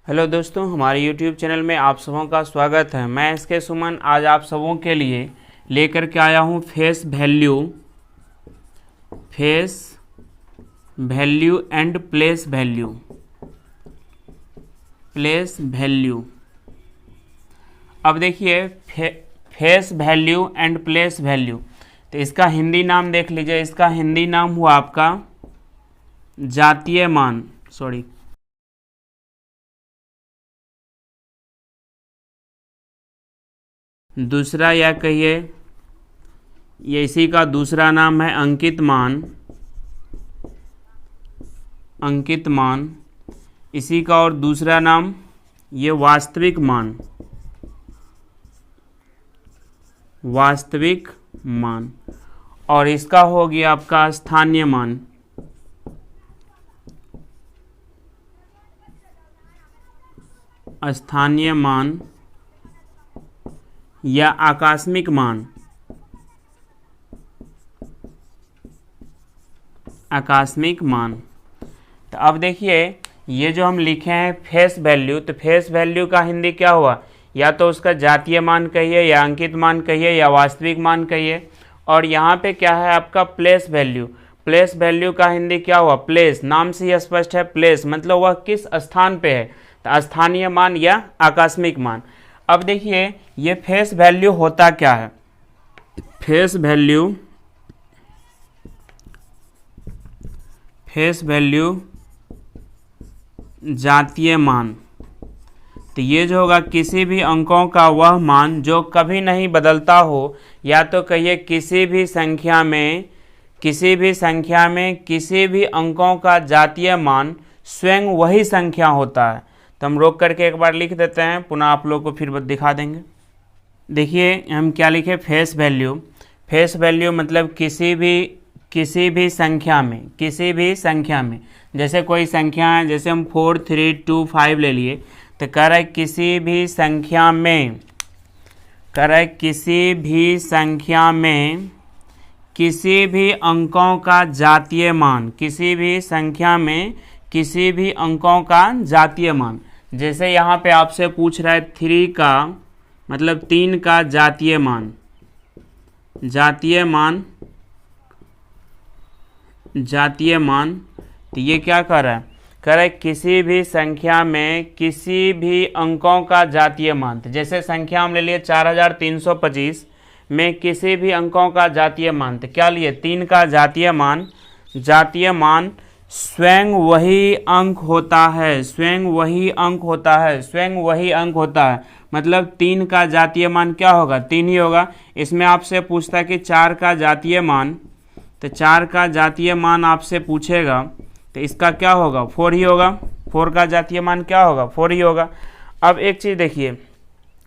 Hello दोस्तों, हमारे YouTube channel में आप सबों का स्वागत है। मैं एसके सुमन आज आप सबों के लिए लेकर के आया हूँ face value and place value. अब देखिए face value and place value, तो इसका हिंदी नाम देख लीजिए। इसका हिंदी नाम हुआ आपका जातीय मान। दूसरा या कहिए ये इसी का दूसरा नाम है अंकित मान। इसी का और दूसरा नाम ये वास्तविक मान। और इसका हो गया आपका स्थानीय मान या आकस्मिक मान। तो अब देखिए ये जो हम लिखे हैं फेस वैल्यू, तो फेस वैल्यू का हिंदी क्या हुआ? या तो उसका जातीय मान कहिए, या अंकित मान कहिए, या वास्तविक मान कहिए। और यहाँ पे क्या है आपका प्लेस वैल्यू का हिंदी क्या हुआ? प्लेस। नाम से ही स्पष्ट है, प्लेस मतलब वह किस स्थान पे है, तो स्थानीय मान या आकस्मिक मान। अब देखिए ये फेस वैल्यू होता क्या है? फेस वैल्यू जातीय मान। तो ये जो होगा किसी भी अंकों का वह मान जो कभी नहीं बदलता हो, या तो कहिए किसी भी संख्या में किसी भी अंकों का जातीय मान स्वयं वही संख्या होता है। तो हम रोक करके एक बार लिख देते हैं, पुनः आप लोग को फिर दिखा देंगे। देखिए हम क्या लिखे? फेस वैल्यू मतलब किसी भी संख्या में जैसे कोई संख्या है, जैसे हम 4 3 2 5 ले लिए, तो कह रहा है किसी भी संख्या में किसी भी अंकों का जातीय मान, किसी भी अंकों का जातीय मान। जैसे यहाँ पे आपसे पूछ रहा है 3 का मतलब 3 का जातीय मान। तो ये क्या कर रहा है? कह रहा है किसी भी संख्या में किसी भी अंकों का जातीय मान। तो जैसे संख्या हम ले लिए 4325 में किसी भी अंकों का जातीय मान, तो क्या लिए? 3 का जातीय मान स्वयं वही अंक होता है। मतलब 3 का जातीय मान क्या होगा? 3 ही होगा। इसमें आपसे पूछता है कि 4 का जातीय मान, तो 4 का जातीय मान आपसे पूछेगा, तो इसका क्या होगा? 4 ही होगा। 4 का जातीय मान क्या होगा? 4 ही होगा। अब एक चीज़ देखिए,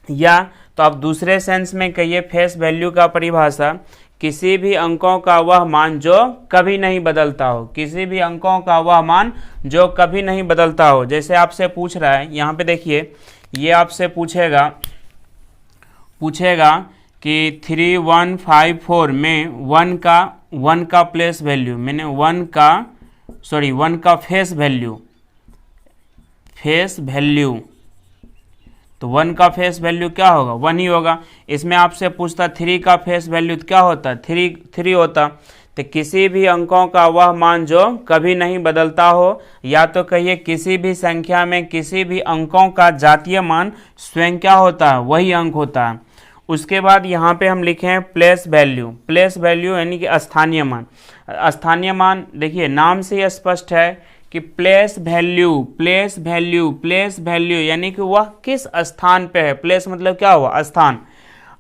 या तो आप दूसरे सेंस में कहिए फेस वैल्यू का परिभाषा किसी भी अंकों का वह मान जो कभी नहीं बदलता हो। जैसे आपसे पूछ रहा है यहाँ पे, देखिए ये आपसे पूछेगा कि 3154 में 1 का प्लेस वैल्यू, मैंने 1 का फेस वैल्यू, तो 1 का फेस वैल्यू क्या होगा? 1 ही होगा। इसमें आपसे पूछता 3 का फेस वैल्यू क्या होता? 3 होता। तो किसी भी अंकों का वह मान जो कभी नहीं बदलता हो, या तो कहिए किसी भी संख्या में किसी भी अंकों का जातीय मान स्वयं क्या होता है? वही अंक होता है। उसके बाद यहाँ पे हम लिखे हैं प्लेस वैल्यू यानी कि स्थानीय मान। देखिए नाम से ही स्पष्ट है कि प्लेस वैल्यू यानी कि वह किस स्थान पे है। प्लेस मतलब क्या हुआ? स्थान।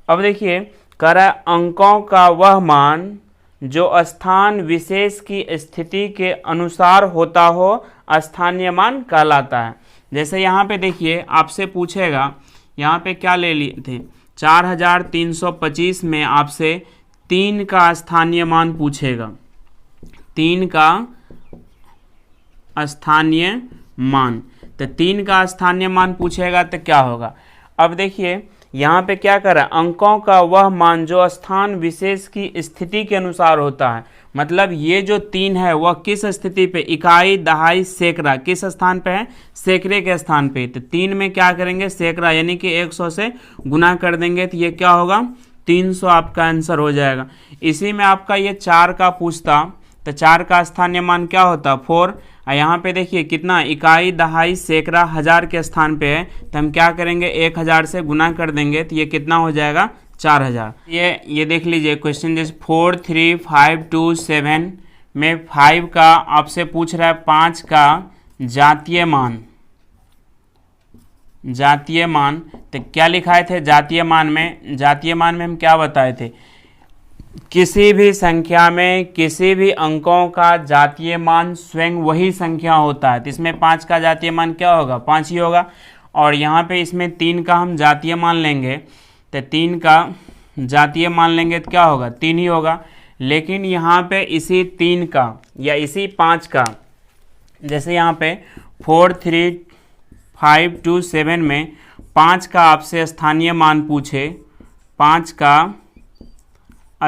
अब देखिए कह रहा है अंकों का वह मान जो स्थान विशेष की स्थिति के अनुसार होता हो स्थानीय मान कहलाता है। जैसे यहाँ पे देखिए आपसे पूछेगा, यहाँ पे क्या ले लिए थे? 4325 में आपसे 3 का स्थानीय मान पूछेगा। 3 का स्थानीय मान, तो 3 का स्थानीय मान पूछेगा तो क्या होगा? अब देखिए यहाँ पे क्या कर रहा है, अंकों का वह मान जो स्थान विशेष की स्थिति के अनुसार होता है। मतलब ये जो 3 है वह किस स्थिति पे, इकाई, दहाई, सैकड़ा, किस स्थान पे है, सैकड़े के स्थान पे। तो 3 में क्या करेंगे, सैकड़ा, यानी कि 100 से गुना कर देंगे तो ये क्या होगा, 300 आपका आंसर हो जाएगा। इसी में आपका ये 4 का पूछता तो 4 का स्थानीय मान क्या होता, 4। यहाँ पे देखिए कितना, इकाई, दहाई, सैकड़ा, हजार के स्थान पे है तो हम क्या करेंगे, 1000 से गुना कर देंगे तो ये कितना हो जाएगा, 4000। ये देख लीजिए क्वेश्चन जैसे 4, 3, 5, 2, 7 में 5 का आपसे पूछ रहा है 5 का जातीय मान। जातीय मान तो क्या लिखाए थे, जातीय मान में हम क्या बताए थे, किसी भी संख्या में किसी भी अंकों का जातीय मान स्वयं वही संख्या होता है। तो इसमें 5 का जातीय मान क्या होगा, 5 ही होगा। और यहाँ पे इसमें 3 का हम जातीय मान लेंगे तो 3 का जातीय मान लेंगे तो क्या होगा, 3 ही होगा। लेकिन यहाँ पे इसी 3 का या इसी 5 का, जैसे यहाँ पे 4, 3, 5, 2, 7 में 5 का आपसे स्थानीय मान पूछे, 5 का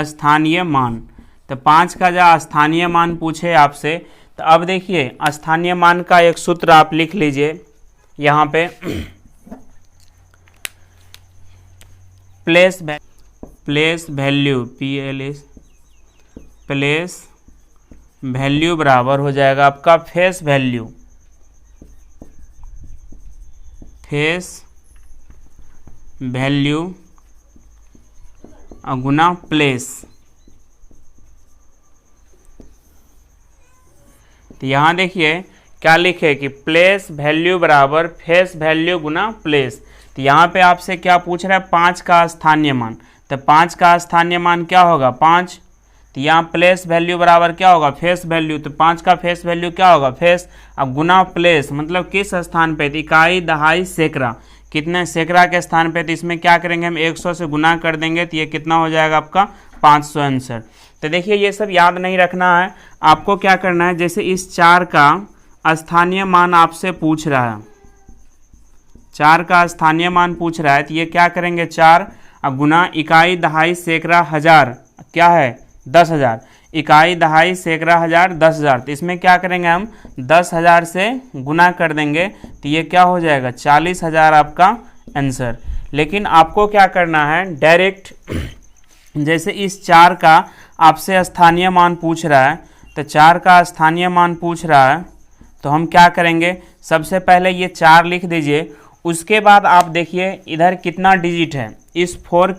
स्थानीय मान, तो 5 का जो स्थानीय मान पूछे आपसे, तो अब देखिए स्थानीय मान का एक सूत्र आप लिख लीजिए यहाँ पे, place value, PLS, place value बराबर हो जाएगा आपका फेस वैल्यू, गुना प्लेस। तो यहाँ देखिए क्या लिखे कि प्लेस वैल्यू बराबर फेस वैल्यू गुना प्लेस। तो यहाँ पे आपसे क्या पूछ रहा है, 5 का स्थानीय मान। तो 5 का स्थानीय मान क्या होगा, 5। तो यहाँ प्लेस वैल्यू बराबर क्या होगा, फेस वैल्यू। तो 5 का फेस वैल्यू क्या होगा, फेस। अब गुना प्लेस मतलब किस स्थान पे, इकाई, दहाई, सैकड़ा, कितने सैकड़ा के स्थान पे। तो इसमें क्या करेंगे हम, 100 से गुना कर देंगे तो ये कितना हो जाएगा आपका, 500 आंसर। तो देखिए ये सब याद नहीं रखना है, आपको क्या करना है, जैसे इस 4 का स्थानीय मान आपसे पूछ रहा है, 4 का स्थानीय मान पूछ रहा है, तो ये क्या करेंगे, 4 गुना इकाई, दहाई, सैकड़ा, हजार, क्या है 10,000, इकाई, दहाई, सैकड़ा, हजार, 10,000। तो इसमें क्या करेंगे हम, 10,000 से गुना कर देंगे तो ये क्या हो जाएगा, 40,000 आपका आंसर। लेकिन आपको क्या करना है, डायरेक्ट जैसे इस 4 का आपसे स्थानीय मान पूछ रहा है, तो 4 का स्थानीय मान पूछ रहा है तो हम क्या करेंगे, सबसे पहले ये 4 लिख दीजिए। उसके बाद आप देखिए इधर कितना डिजिट है, इस 4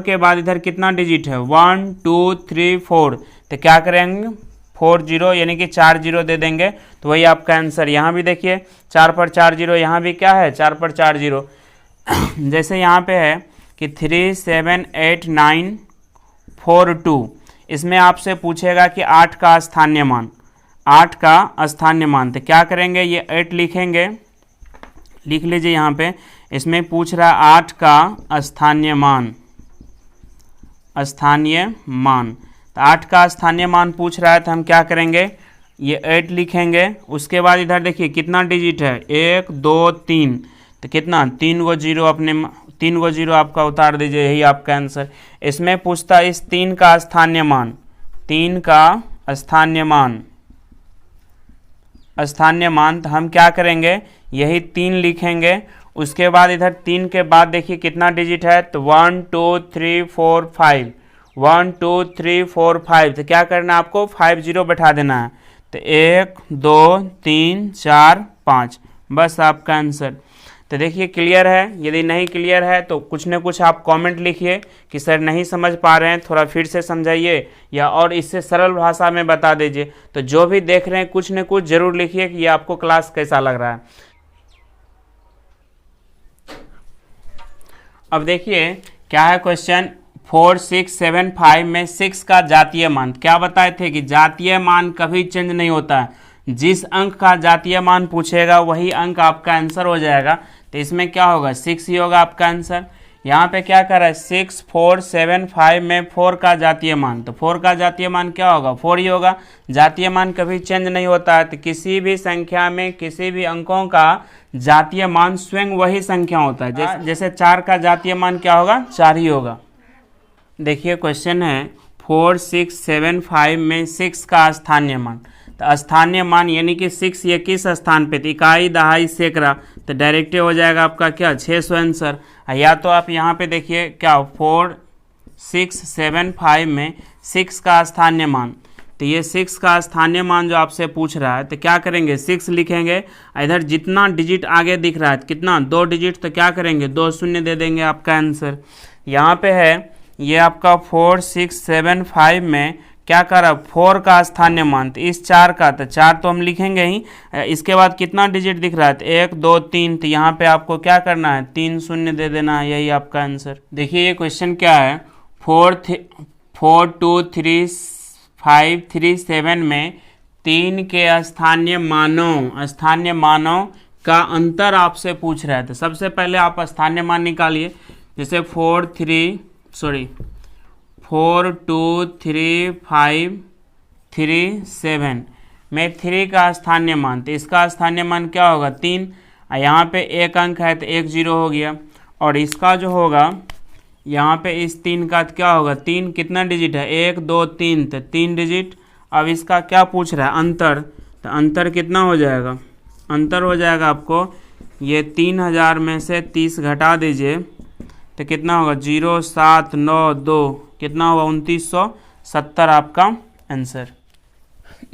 के बाद इधर कितना डिजिट है, 1, 2, 3, 4। तो क्या करेंगे, 4 0 यानी कि 4 0 दे देंगे तो वही आपका आंसर। यहाँ भी देखिए 4 पर 4 0, यहाँ भी क्या है 4 पर 4 0। जैसे यहाँ पे है कि 3, 7, 8, 9, 4, 2, इसमें आपसे पूछेगा कि 8 का स्थानीय मान, 8 का स्थानीय मान। तो क्या करेंगे, ये 8 लिखेंगे, लिख लीजिए यहाँ पे। इसमें पूछ रहा है 8 का स्थानीय मान, तो 8 का स्थानीय मान पूछ रहा है तो हम क्या करेंगे, ये 8 लिखेंगे। उसके बाद इधर देखिए कितना डिजिट है, 1, 2, 3, तो कितना 3 गो जीरो, अपने 3 गो जीरो आपका उतार दीजिए, यही आपका आंसर। इसमें पूछता इस 3 का स्थानीय मान, 3 का स्थानीय मान, तो हम क्या करेंगे, यही 3 लिखेंगे। उसके बाद इधर 3 के बाद देखिए कितना डिजिट है, तो 1, 2, 3, 4, 5, 1, 2, 3, 4, 5। तो क्या करना है आपको, 5 0 बैठा देना है। तो 1, 2, 3, 4, 5, बस आपका आंसर। तो देखिए क्लियर है। यदि नहीं क्लियर है तो कुछ न कुछ आप कमेंट लिखिए कि सर नहीं समझ पा रहे हैं, थोड़ा फिर से समझाइए या और इससे सरल भाषा में बता दीजिए। तो जो भी देख रहे हैं कुछ न कुछ जरूर लिखिए कि ये आपको क्लास कैसा लग रहा है। अब देखिए क्या है क्वेश्चन 4, 6, 7, 5 में 6 का जातीय मान। क्या बताए थे कि जातीय मान कभी चेंज नहीं होता है, जिस अंक का जातीय मान पूछेगा वही अंक आपका आंसर हो जाएगा। तो इसमें क्या होगा, 6 ही होगा आपका आंसर। यहाँ पे क्या कर रहा है 6 4 7 5 में 4 का जातीय मान, तो 4 का जातीय मान क्या होगा 4 ही होगा। जातीय मान कभी चेंज नहीं होता है, तो किसी भी संख्या में किसी भी अंकों का जातीय मान स्वयं वही संख्या होता है। जैसे 4 का जातीय मान क्या होगा 4 ही होगा। देखिए क्वेश्चन है 4 6 7 5 में 6 का स्थानीय मान, तो स्थानीय मान यानी कि 6 ये किस स्थान पे, इकाई दहाई सैकड़ा, तो डायरेक्ट हो जाएगा आपका क्या 600 आंसर। या तो आप यहाँ पे देखिए क्या 4 6 7 5 में 6 का स्थानीय मान, तो ये 6 का स्थानीय मान जो आपसे पूछ रहा है, तो क्या करेंगे 6 लिखेंगे, इधर जितना डिजिट आगे दिख रहा है कितना 2 डिजिट, तो क्या करेंगे 2 शून्य दे देंगे, आपका आंसर यहाँ पे है। ये आपका 4 6 7 5 में क्या करा 4 का स्थानीय मान, तो इस 4 का, तो 4 तो हम लिखेंगे ही, इसके बाद कितना डिजिट दिख रहा है, तो 1 2 3, तो यहाँ पे आपको क्या करना है 3 शून्य दे देना है, यही आपका आंसर। देखिए ये क्वेश्चन क्या है 4 2 3 5 3 7 में 3 के स्थानीय मानों का अंतर आपसे पूछ रहा है। तो सबसे पहले आप स्थानीय मान निकालिए, जैसे 4 2 3 5 3 7 में 3 का स्थानीय मान, तो इसका स्थानीय मान क्या होगा 3, यहाँ पे एक अंक है तो 1 0 हो गया, और इसका जो होगा यहाँ पे इस 3 का क्या होगा 3 कितना डिजिट है 1 2 3, तो 3 डिजिट। अब इसका क्या पूछ रहा है अंतर, तो अंतर कितना हो जाएगा, अंतर हो जाएगा आपको ये 3000 में से 30 घटा दीजिए, तो कितना होगा 0 7 9 2, कितना होगा 2970 आपका आंसर।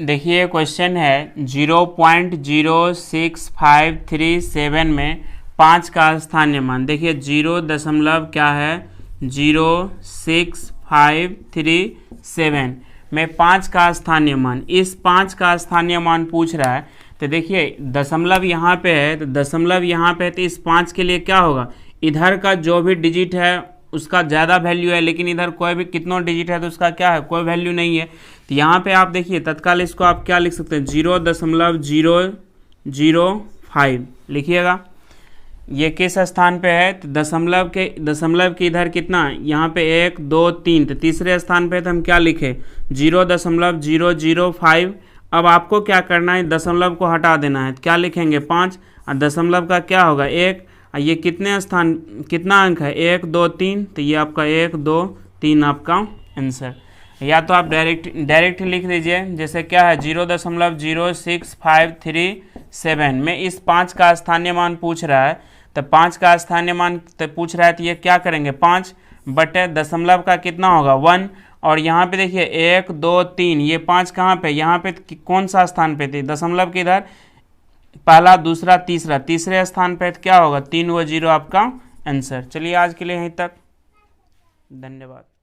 देखिए क्वेश्चन है 0.06537 में 5 का स्थानीय मान, देखिए 0 दशमलव क्या है 06537 में 5 का स्थानीय मान, इस 5 का स्थानीय मान पूछ रहा है। तो देखिए दशमलव यहाँ पे है, तो दशमलव यहाँ पे है, तो इस 5 के लिए क्या होगा इधर का जो भी डिजिट है उसका ज़्यादा वैल्यू है, लेकिन इधर कोई भी कितना डिजिट है तो उसका क्या है कोई वैल्यू नहीं है। तो यहाँ पे आप देखिए तत्काल इसको आप क्या लिख सकते हैं 0.005 लिखिएगा। ये किस स्थान पे है, तो दशमलव के इधर कितना यहाँ पे 1 2 3, तो तीसरे स्थान पे तो हम क्या लिखे 0.005। अब आपको क्या करना है दशमलव को हटा देना है, तो क्या लिखेंगे 5, और दशमलव का क्या होगा 1, ये कितना अंक है 1 2 3, तो ये आपका 1 2 3 आपका आंसर। या तो आप डायरेक्ट लिख दीजिए, जैसे क्या है 0.06537 में इस 5 का स्थानीय मान पूछ रहा है, तो 5 का स्थानीय मान तो पूछ रहा है, तो ये क्या करेंगे 5 बटे दशमलव का कितना होगा 1, और यहाँ पे देखिए 1 2 3, ये 5 कहाँ पे यहाँ पे कौन सा स्थान पे थी दशमलव के इधर पहला दूसरा तीसरे स्थान पे क्या होगा 3 व 0 आपका आंसर। चलिए आज के लिए यहीं तक, धन्यवाद।